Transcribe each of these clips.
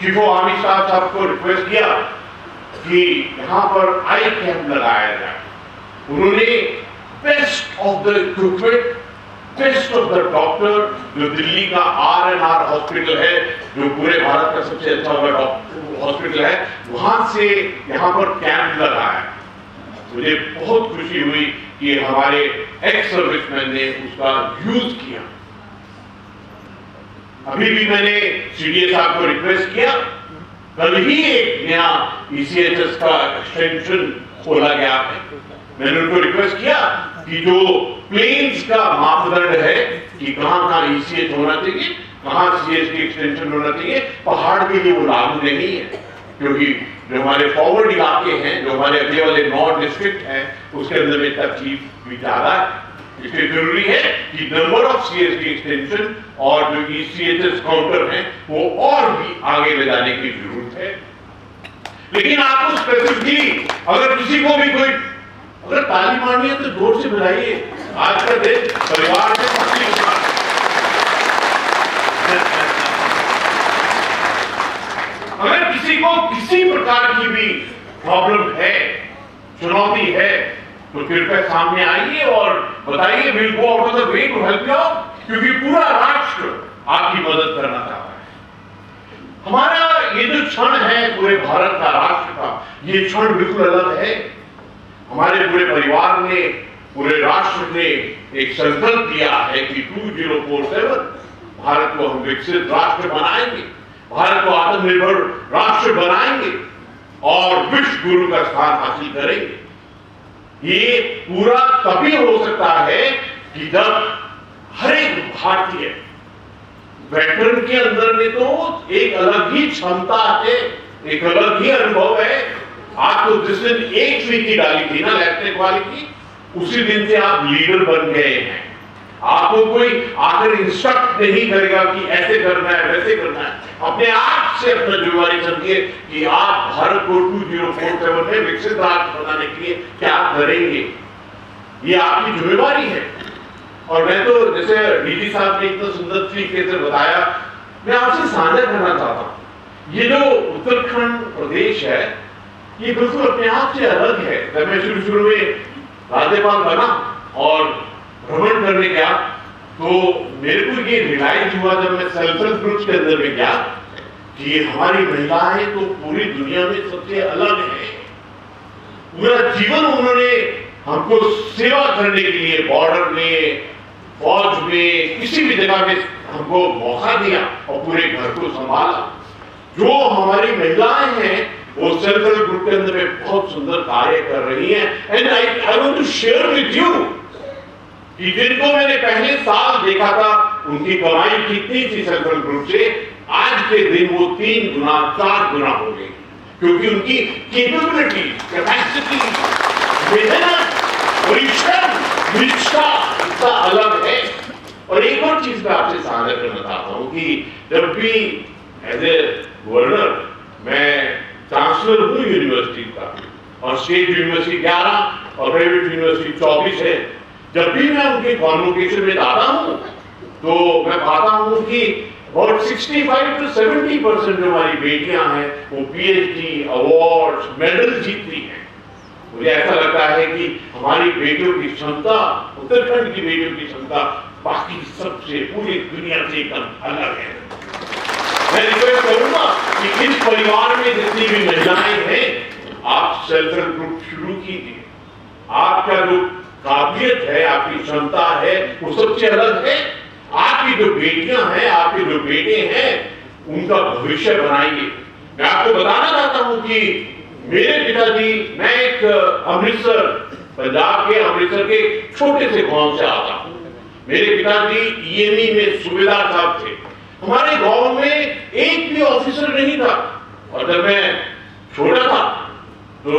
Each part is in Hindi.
चीफ ऑफ आर्मी साहब को रिक्वेस्ट किया कि यहाँ पर आई कैंप लगाया जाए। उन्होंने best of the equipment, best of the doctor, जो दिल्ली का RNR हॉस्पिटल है, जो पूरे भारत का सबसे अच्छा हॉस्पिटल है, वहां से यहाँ पर कैंप लगाया। मुझे बहुत खुशी हुई कि हमारे एक्स सर्विसमैन ने उसका यूज किया। अभी भी मैंने CDA साहब को रिक्वेस्ट किया, कल ही एक नया ECHS का एक्सटेंशन खोला गया है। मैंने उनको रिक्वेस्ट किया कि जो प्लेन्स का मापदंड है कि कहां ECH होना चाहिए, कहां CHD एक्सटेंशन होना चाहिए, पहाड़ के लिए वो लागू नहीं है, क्योंकि जो हमारे फॉरवर्ड इलाके हैं, जो हमारे अगले वाले 9 डिस्ट्रिक्ट हैं, उसके अंदर में तकलीफ भी ज्यादा है। इसलिए जरूरी है कि नंबर ऑफ CHD एक्सटेंशन और जो ECHS काउंटर हैं वो और भी आगे ले जाने की जरूरत है। लेकिन आपको स्पेसिफिकली अगर किसी को भी कोई अगर ताली मारनी है तो जोर से बजाइए। आज का दिन परिवार में अगर किसी को किसी प्रकार की भी प्रॉब्लम है, चुनौती है, तो कृपया सामने आइए और बताइए। Will go out of the way to help you, क्योंकि पूरा राष्ट्र आपकी मदद करना चाहता है। हमारा ये जो क्षण है पूरे भारत का, राष्ट्र का, ये क्षण बिल्कुल अलग है। हमारे पूरे परिवार ने, पूरे राष्ट्र ने एक संकल्प दिया है कि 2047 भारत को हम विकसित राष्ट्र बनाएंगे, भारत को आत्मनिर्भर राष्ट्र बनाएंगे और विश्व गुरु का स्थान हासिल करेंगे। ये पूरा तभी हो सकता है कि जब हर एक भारतीय, वेटरन के अंदर में तो एक अलग ही क्षमता है, एक अलग ही अनुभव है। आपको जिस दिन एक स्वीटी डाली थी ना लैपटॉप वाली की, उसी दिन से आप लीडर बन गए हैं। आपको कोई आकर इंस्ट्रक्ट नहीं करेगा कि ऐसे करना है, वैसे करना है। अपने आप से अपना जिम्मेवारी समझिए कि आप भारत को 2047 में विकसित राष्ट्र बनाने के लिए क्या करेंगे। ये आपकी जिम्मेवारी है। और मैं तो जैसे DG साहब ने इतना सुंदर तरीके से बताया, मैं आपसे साझा करना चाहता हूँ। ये जो उत्तराखंड प्रदेश है, ये बिल्कुल अपने आप से अलग है। जब मैं शुरू में राज्यपाल बना और भ्रमण करने गया, तो मेरे को ये रियलाइज हुआ जब मैं सेल्फ हेल्प ग्रुप्स के अंदर में गया कि हमारी महिलाएं तो पूरी दुनिया में सबसे अलग है। पूरा जीवन उन्होंने हमको सेवा करने के लिए बॉर्डर में, फौज में, किसी भी जगह में हमको मौका दिया और पूरे घर को संभाला। जो हमारी महिलाएं हैं वो सेल्फ हेल्प ग्रुप के अंदर में बहुत सुंदर कार्य कर रही हैं। And I want to share with you कि जिनको मैंने पहले साल देखा था, उनकी कमाई कितनी थी सेल्फ हेल्प ग्रुप से, आज के दिन वो 3 गुना 4 गुना हो गई, क्योंकि उनकी कैपेबिलिटी, कैपेसिटी, मेहनत, परिश्रम, निष्ठा इतना अलग है। और एक और चीज मैं आपसे साझा करना चाहता हूं कि जब भी एज ए गवर्नर मैं चांसलर हूं यूनिवर्सिटी का, और स्टेट यूनिवर्सिटी 11 और प्राइवेट यूनिवर्सिटी 24 है, जब भी मैं उनके कॉन्वोकेशन में जाता हूं तो मैं पाता हूं कि about 65 to 70% जो हमारी बेटियां हैं वो PhD, अवार्ड्स, मेडल जीतती हैं। मुझे ऐसा लगता है कि हमारी बेटियों की क्षमता, उत्तराखंड की बेटियों की क्षमता बाकी सबसे पूरी दुनिया से एकदम अलग है। मैं रिक्वेस्ट करूंगा कि इस परिवार में जितनी भी महिलाएं हैं, आप सेल्फ हेल्प ग्रुप शुरू कीजिए। आपका जो काबिलियत है, आपकी क्षमता है, वो सबसे अलग है। आपकी जो बेटियां हैं, आपके जो बेटे हैं, उनका भविष्य बनाइए। मैं आपको बताना चाहता हूं कि मेरे पिताजी, मैं एक अमृतसर, पंजाब के अमृतसर के छोटे से गांव से आता हूं। मेरे पिताजी EME में सूबेदार साहब थे। हमारे गांव में एक भी ऑफिसर नहीं था, और जब मैं छोटा था तो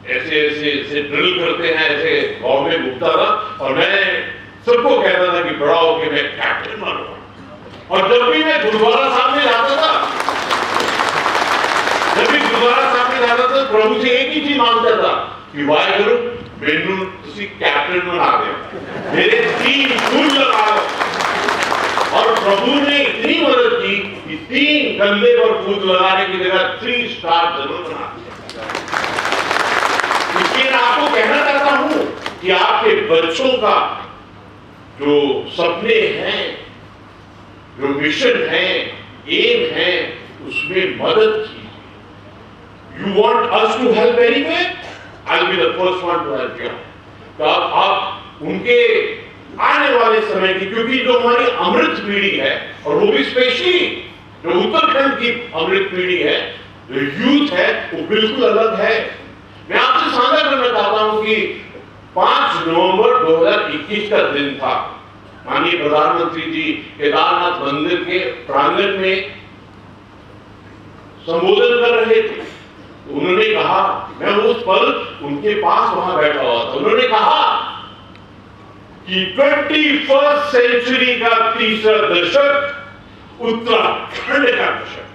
ऐसे ऐसे ऐसे ड्रिल करते हैं, ऐसे गांव में घूमता था और मैं सबको कहता था कि बड़ा होके मैं कैप्टन बनूंगा। और जब भी मैं गुरुद्वारा सामने जाता था, तो प्रभु से एक ही चीज मांगता था कि वाहेगुरु मैनू तुसी कैप्टन बना दे, मेरे 3 फूल लगा दो। और प्रभु ने इतनी मदद की कि 3 कंधे पर फूट लगाने की जगह 3 स्टार जरूर बनाते हैं। इसलिए मैं आपको कहना चाहता हूं कि आपके बच्चों का जो सपने हैं, जो मिशन है, एम है, उसमें मदद कीजिए। You want us to help anyway, I will be the first one to help you. तो आप उनके आने वाले समय की, क्योंकि जो हमारी अमृत पीढ़ी है, और वो भी स्पेशली जो उत्तराखंड की अमृत पीढ़ी है, जो यूथ है, वो बिल्कुल अलग है। मैं आपसे साझा करना चाहता हूं कि 5 नवंबर 2021 का दिन था। माननीय प्रधानमंत्री जी केदारनाथ मंदिर के प्रांगण में संबोधन कर रहे थे। उन्होंने कहा, मैं उस पल उनके पास वहां बैठा हुआ था, उन्होंने कहा कि 21st सेंचुरी का तीसरा दशक उत्तराखंड का दशक।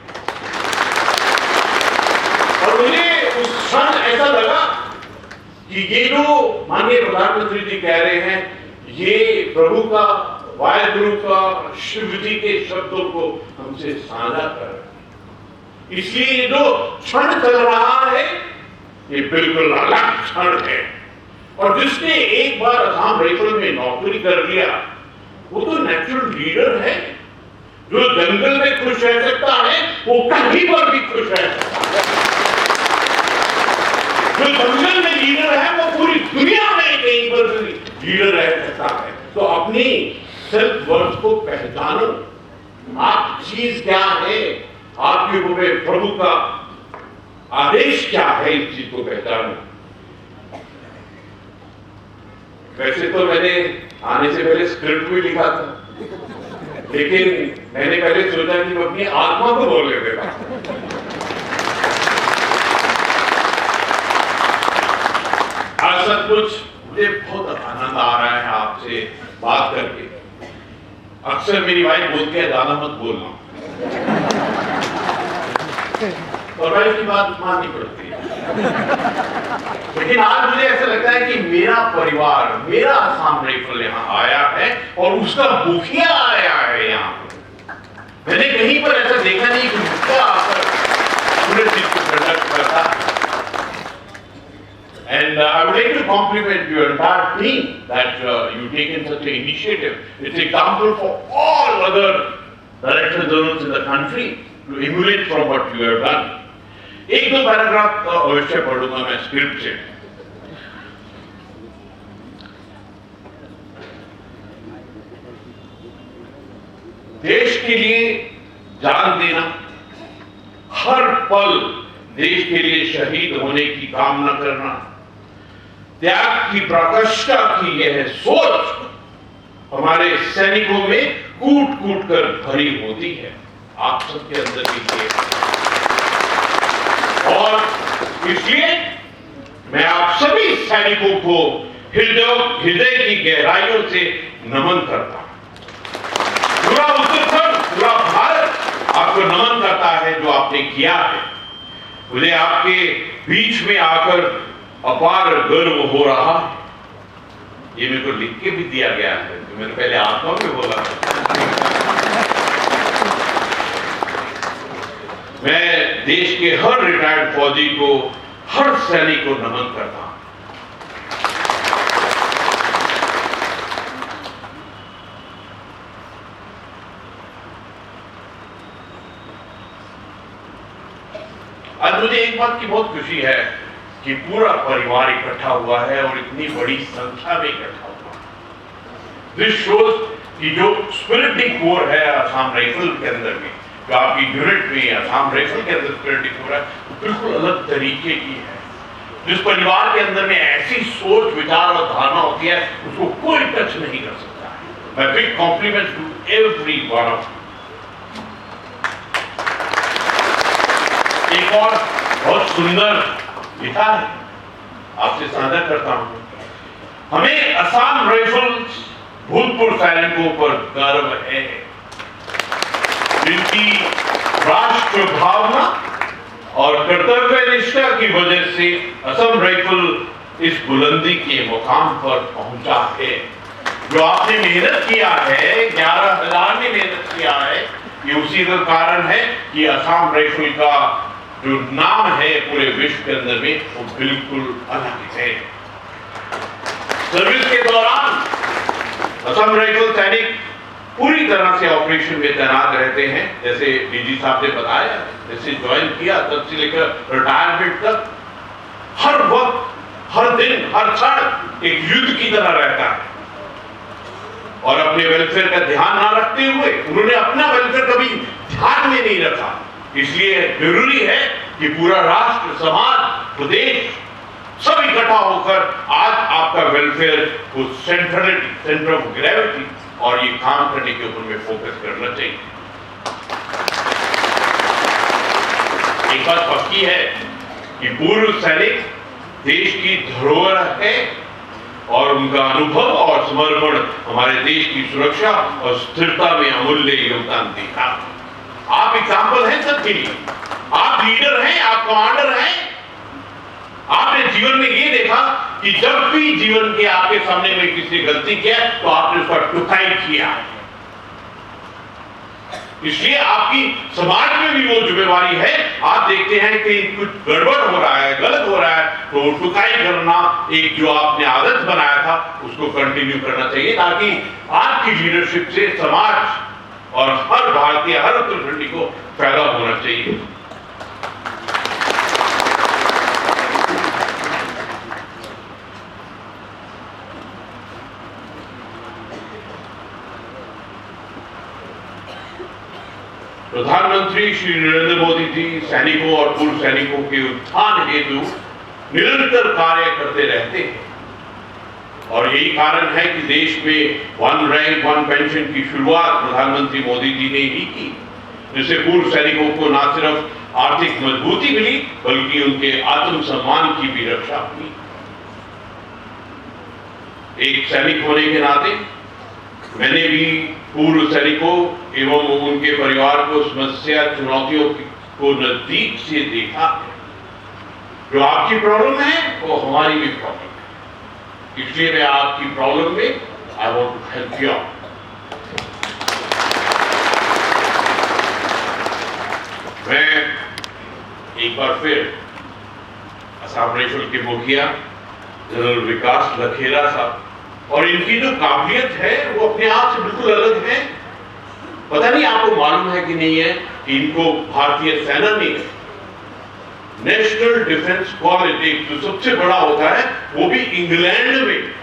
और मुझे उस क्षण ऐसा लगा कि ये जो माननीय प्रधानमंत्री जी कह रहे हैं, ये प्रभु का, वाहिगुरु का, शिव जी के शब्दों को हमसे साझा कर रहे हैं। इसलिए ये जो क्षण चल रहा है, ये बिल्कुल अलग क्षण है। और जिसने एक बार असम राइफल में नौकरी कर लिया, वो तो नेचुरल लीडर है। जो जंगल में खुश रह सकता है, वो कहीं पर भी खुश रह सकता है। जो जंगल में लीडर है, वो पूरी दुनिया में कहीं पर भी लीडर रह सकता है। तो अपनी सेल्फ वर्थ को पहचानो। आप चीज क्या है, आपके ऊपर प्रभु का आदेश क्या है, इस चीज को पहचानो। वैसे तो मैंने आने से पहले स्क्रिप्ट भी लिखा था, लेकिन मैंने पहले सोचा कि मैं अपनी आत्मा को बोलने देता। आज सब कुछ मुझे बहुत आनंद आ रहा है आपसे बात करके। अक्सर मेरी वाइफ बोलती है, ज्यादा मत बोलना, और वाइफ की बात माननी पड़ती है। लेकिन आज मुझे ऐसा लगता है कि मेरा परिवार, मेरा असम राइफल यहाँ आया है और उसका मुखिया आया है यहाँ। मैंने कहीं पर ऐसा देखा नहीं कि मुखिया आकर पूरे चीज को कंडक्ट करता है। And I would like to compliment your entire team that you've taken such an initiative. It's an example for all other director generals in the country to emulate from what you have done. एक दो पैराग्राफ अवश्य पढ़ूंगा मैं स्क्रिप्ट से। देश के लिए जान देना, हर पल देश के लिए शहीद होने की कामना करना, त्याग की प्रकृष्टा की यह सोच हमारे सैनिकों में कूट कूट कर भरी होती है। आप सबके अंदर भी ये, और इसलिए मैं आप सभी सैनिकों को हृदय की गहराइयों से नमन करता हूं। पूरा उत्तराखंड, पूरा भारत आपको नमन करता है जो आपने किया है। मुझे आपके बीच में आकर अपार गर्व हो रहा है। ये मेरे को लिख के भी दिया गया है, तो मैंने पहले आत्मा में बोला था। मैं देश के हर रिटायर्ड फौजी को, हर सैनिक को नमन करता हूं। आज मुझे एक बात की बहुत खुशी है कि पूरा परिवार इकट्ठा हुआ है और इतनी बड़ी संख्या में इकट्ठा हुआ है। दिस शोज कि जो स्पिरिटिंग कोर है असम राइफल के अंदर में, जो आपकी यूनिट में असम राइफल के अंदर स्पिरिटिंग कोर है, बिल्कुल अलग तरीके की है। जिस परिवार के अंदर में ऐसी सोच, विचार और धारणा होती है, उसको कोई टच नहीं कर सकता है। मैं big compliments to every one of. एक और बहुत सुंदर लिखा है, आपसे साझा करता हूं। हमें असम राइफल्स भूतपूर्व सैनिकों पर गर्व है, जिनकी राष्ट्र भावना और कर्तव्य निष्ठा की वजह से असम राइफल इस बुलंदी के मुकाम पर पहुंचा है। जो आपने मेहनत किया है, 11,000 ने मेहनत किया है, ये उसी का कारण है कि असम राइफल का जो नाम है पूरे विश्व के अंदर में वो बिल्कुल अलग है। सर्विस के दौरान असम राइफल सैनिक पूरी तरह से ऑपरेशन में तैनात रहते हैं। जैसे डीजी साहब ने बताया, जैसे ज्वाइन किया तब से लेकर रिटायरमेंट तक हर वक्त, हर दिन, हर क्षण एक युद्ध की तरह रहता है और अपने वेलफेयर का ध्यान ना रखते हुए उन्होंने अपना वेलफेयर कभी ध्यान में नहीं रखा। इसलिए जरूरी है कि पूरा राष्ट्र, समाज, प्रदेश सब इकट्ठा होकर आज आपका वेलफेयर को सेंटर ऑफ ग्रेविटी और ये काम करने के ऊपर में फोकस करना चाहिए। एक बात पक्की है कि पूर्व सैनिक देश की धरोहर है और उनका अनुभव और समर्पण हमारे देश की सुरक्षा और स्थिरता में अमूल्य योगदान देगा। आप एग्जाम्पल हैं सबके लिए, आप लीडर हैं, आप कमांडर हैं। आपने जीवन में ये देखा कि जब भी जीवन के आपके सामने में किसी गलती किया तो आपने उसका टुकाई किया। इसलिए आपकी समाज में भी वो जिम्मेवारी है। आप देखते हैं कि कुछ गड़बड़ हो रहा है, गलत हो रहा है, तो टुकाई करना एक जो आपने आदत बनाया था उसको कंटिन्यू करना चाहिए, ताकि आपकी लीडरशिप से समाज और हर भारतीय, हर उत्तराखंडी को फायदा होना चाहिए। प्रधानमंत्री श्री नरेंद्र मोदी जी सैनिकों और पूर्व सैनिकों के उत्थान हेतु निरंतर कार्य करते रहते हैं और यही कारण है कि देश में वन रैंक वन पेंशन की शुरुआत प्रधानमंत्री मोदी जी ने ही की, जिससे पूर्व सैनिकों को न सिर्फ आर्थिक मजबूती मिली बल्कि उनके आत्मसम्मान की भी रक्षा हुई। एक सैनिक होने के नाते मैंने भी पूर्व सैनिकों एवं उनके परिवार को समस्या, चुनौतियों को नजदीक से देखा है। जो आपकी प्रॉब्लम है वो हमारी भी प्रॉब्लम है, इसलिए मैं आपकी प्रॉब्लम में I want to help you out. मैं एक बार फिर असम राइफल के मुखिया जनरल विकास लखेरा साहब और इनकी जो काबिलियत है वो अपने आप से बिल्कुल अलग है। पता नहीं आपको मालूम है कि नहीं है कि इनको भारतीय सेना ने नेशनल डिफेंस कॉलेज जो सबसे बड़ा होता है वो भी इंग्लैंड में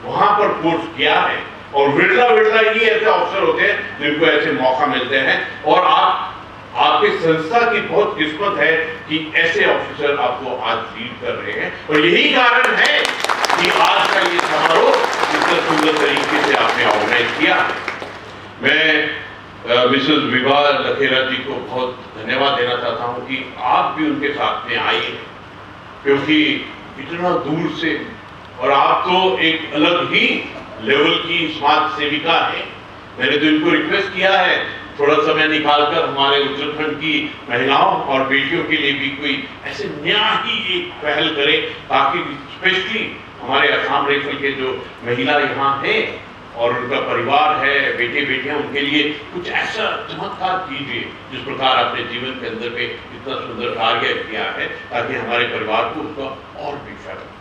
वहां पर कोर्स किया है और विरला विरला ही ऐसे अफसर होते हैं जिनको ऐसे मौका मिलते हैं और आपके संस्था की बहुत किस्मत है कि ऐसे ऑफिसर आपको आज लीड कर रहे हैं और यही कारण है कि आज का ये समारोह इतना सुंदर तरीके से आपने ऑर्गेनाइज किया। मैं मिसेस विभा लखेरा जी को बहुत धन्यवाद देना चाहता हूं कि आप भी उनके साथ में आए, क्योंकि इतना दूर से और आप तो एक अलग ही लेवल की समाज सेविका है। मैंने तो इनको रिक्वेस्ट किया है थोड़ा समय निकालकर हमारे उत्तराखंड की महिलाओं और बेटियों के लिए भी कोई ऐसे नया ही एक पहल करे, ताकि स्पेशली हमारे असम राइफल के जो महिला यहाँ हैं और उनका परिवार है, बेटे बेटियां, उनके लिए कुछ ऐसा चमत्कार कीजिए जिस प्रकार अपने जीवन के अंदर में इतना सुंदर कार्य किया है, ताकि हमारे परिवार को उसका और भी फायदा